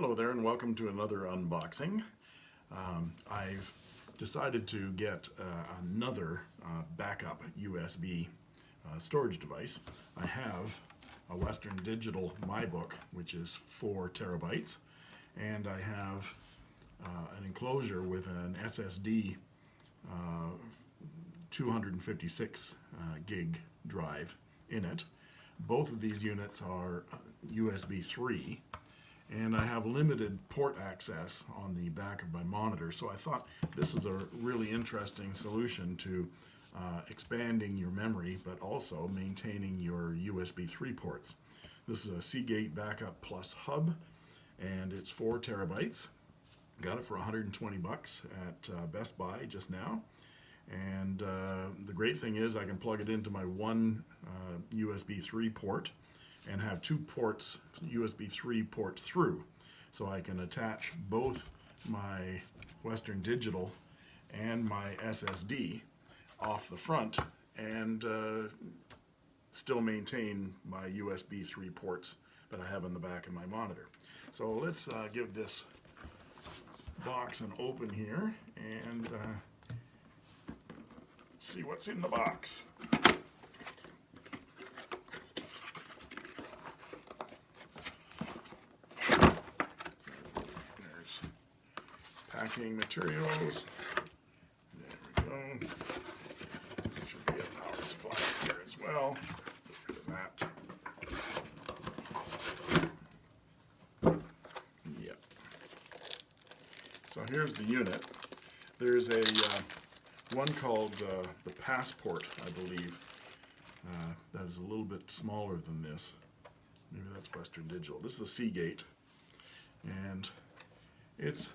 Hello there and welcome to another unboxing. I've decided to get another backup USB storage device. I have a Western Digital MyBook, which is 4 terabytes, and I have an enclosure with an SSD 256 gig drive in it. Both of these units are USB 3. And I have limited port access on the back of my monitor, so I thought this is a really interesting solution to expanding your memory, but also maintaining your USB 3 ports. This is a Seagate Backup Plus hub, and it's 4 terabytes. Got it for 120 bucks at Best Buy just now. And the great thing is I can plug it into my one USB 3 port and have 2 ports, USB 3 ports through. So I can attach both my Western Digital and my SSD off the front and still maintain my USB 3 ports that I have in the back of my monitor. So let's give this box an open here and see what's in the box. Packing materials. There we go. There should be a power supply here as well. Get rid of that. Yep. So here's the unit. There's a one called the Passport, I believe. That is a little bit smaller than this. Maybe that's Western Digital. This is a Seagate, and it's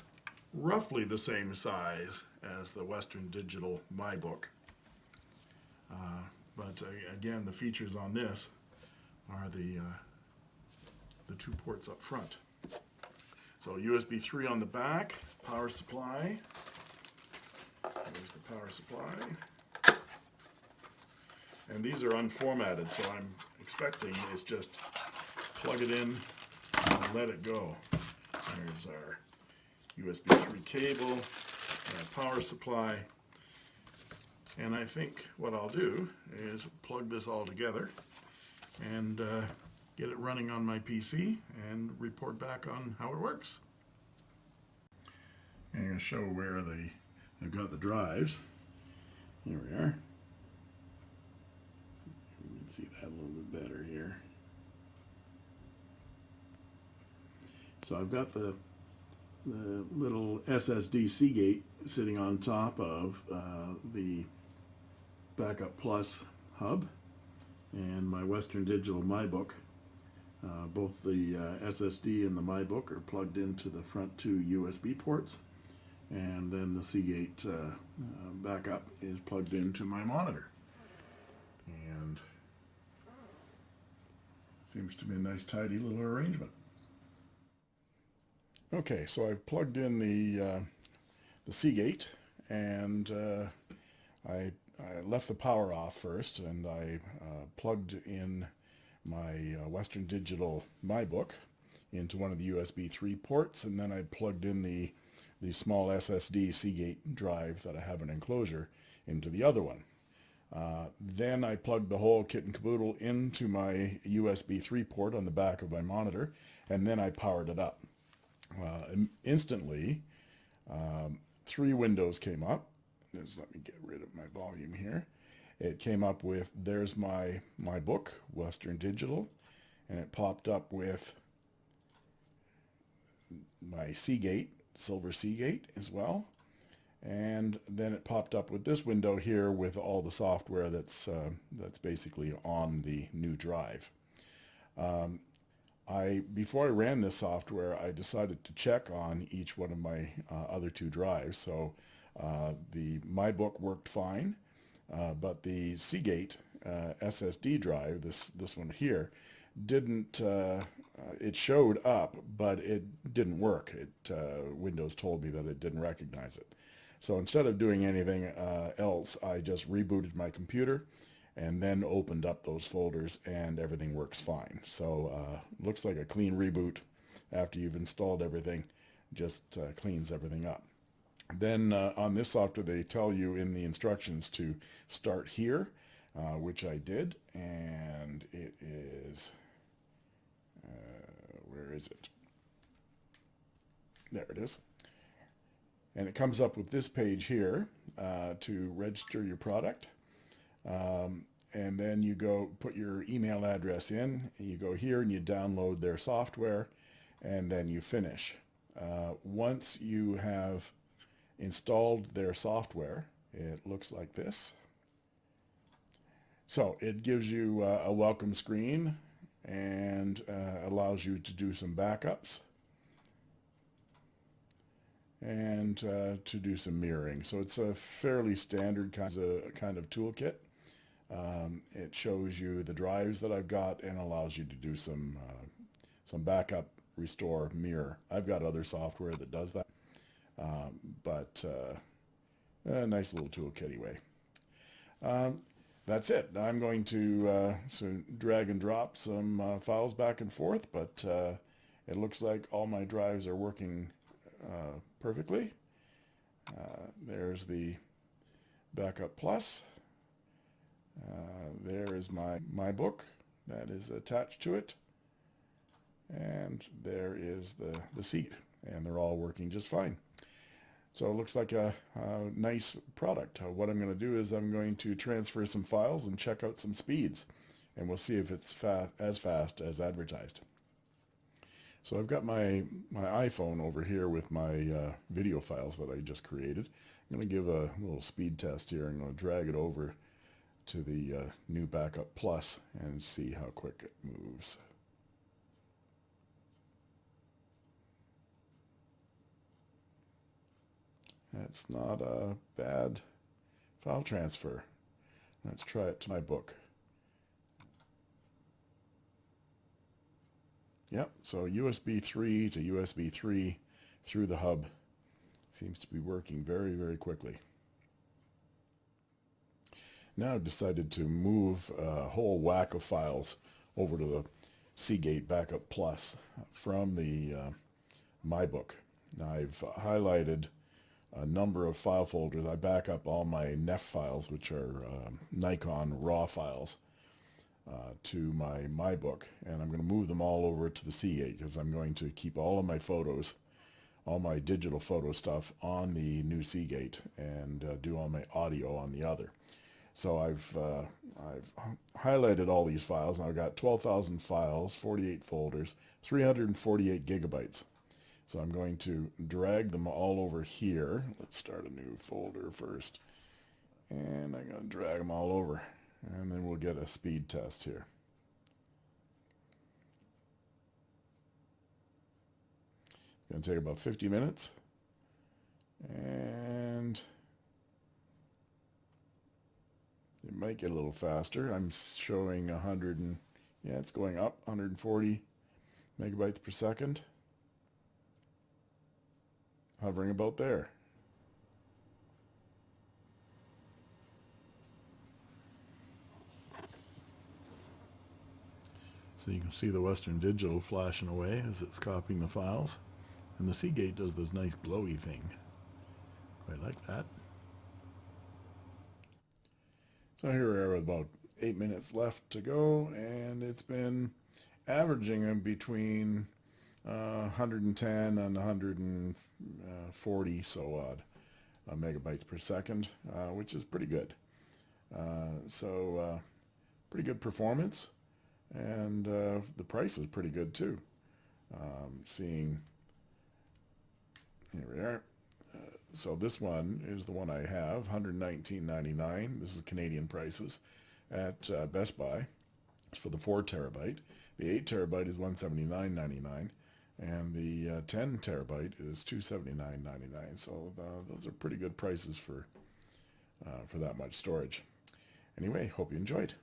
roughly the same size as the Western Digital MyBook. But again, the features on this are the 2 ports up front. So USB 3 on the back, power supply. There's the power supply. And these are unformatted, so I'm expecting it's just plug it in and let it go. There's our USB 3 cable, power supply, and I think what I'll do is plug this all together and get it running on my PC and report back on how it works. I'm going to show where I've got the drives. Here we are. You can see that a little bit better here. So I've got the little SSD Seagate sitting on top of the Backup Plus hub and my Western Digital MyBook. Both the SSD and the MyBook are plugged into the front 2 USB ports, and then the Seagate backup is plugged into my monitor. And seems to be a nice tidy little arrangement. Okay, so I've plugged in the Seagate, and I left the power off first, and I plugged in my Western Digital MyBook into one of the USB 3 ports, and then I plugged in the small SSD Seagate drive that I have an enclosure into the other one. Then I plugged the whole kit and caboodle into my USB 3 port on the back of my monitor, and then I powered it up. Instantly, 3 windows came up. Just let me get rid of my volume here. It came up with, there's my book, Western Digital, and it popped up with my Seagate, Silver Seagate as well. And then it popped up with this window here with all the software that's basically on the new drive. Before I ran this software, I decided to check on each one of my other 2 drives. So the MyBook worked fine, but the Seagate SSD drive, this one here, didn't. It showed up, but it didn't work. Windows told me that it didn't recognize it. So instead of doing anything else, I just rebooted my computer and then opened up those folders, and everything works fine. So looks like a clean reboot after you've installed everything. Just cleans everything up. Then on this software, they tell you in the instructions to start here, which I did, and it is, where is it? There it is. And it comes up with this page here to register your product. And then you go put your email address in, you go here and you download their software, and then you finish. Once you have installed their software, it looks like this. So it gives you a welcome screen and allows you to do some backups and to do some mirroring. So it's a fairly standard kind of toolkit. It shows you the drives that I've got and allows you to do some backup, restore, mirror. I've got other software that does that, but a nice little toolkit anyway. That's it. I'm going to drag and drop some files back and forth, but it looks like all my drives are working perfectly. There's the Backup Plus. There is my book that is attached to it, and there is the Seagate, and they're all working just fine. So it looks like a nice product. What I'm going to do is I'm going to transfer some files and check out some speeds, and we'll see if it's as fast as advertised. So I've got my iPhone over here with my video files that I just created. I'm going to give a little speed test here. I'm going to drag it over to the new Backup Plus and see how quick it moves. That's not a bad file transfer. Let's try it to my book. Yep, so USB 3 to USB 3 through the hub seems to be working very, very quickly. Now I've decided to move a whole whack of files over to the Seagate Backup Plus from the My Book. Now I've highlighted a number of file folders. I back up all my NEF files, which are Nikon RAW files, to my book, and I'm going to move them all over to the Seagate because I'm going to keep all of my photos, all my digital photo stuff on the new Seagate, and do all my audio on the other. So I've highlighted all these files, and I've got 12,000 files, 48 folders, 348 gigabytes. So I'm going to drag them all over here. Let's start a new folder first. And I'm going to drag them all over. And then we'll get a speed test here. It's going to take about 50 minutes. And it might get a little faster. I'm showing 100 and, yeah, it's going up, 140 megabytes per second. Hovering about there. So you can see the Western Digital flashing away as it's copying the files. And the Seagate does this nice glowy thing. Quite like that. So here we are with about 8 minutes left to go, and it's been averaging between 110 and 140 so odd megabytes per second, which is pretty good. Pretty good performance, and the price is pretty good too. Seeing, here we are. So this one is the one I have, $119.99. This is Canadian prices at Best Buy. It's for the 4 terabyte. The 8 terabyte is $179.99. And the 10 terabyte is $279.99. So those are pretty good prices for that much storage. Anyway, hope you enjoyed.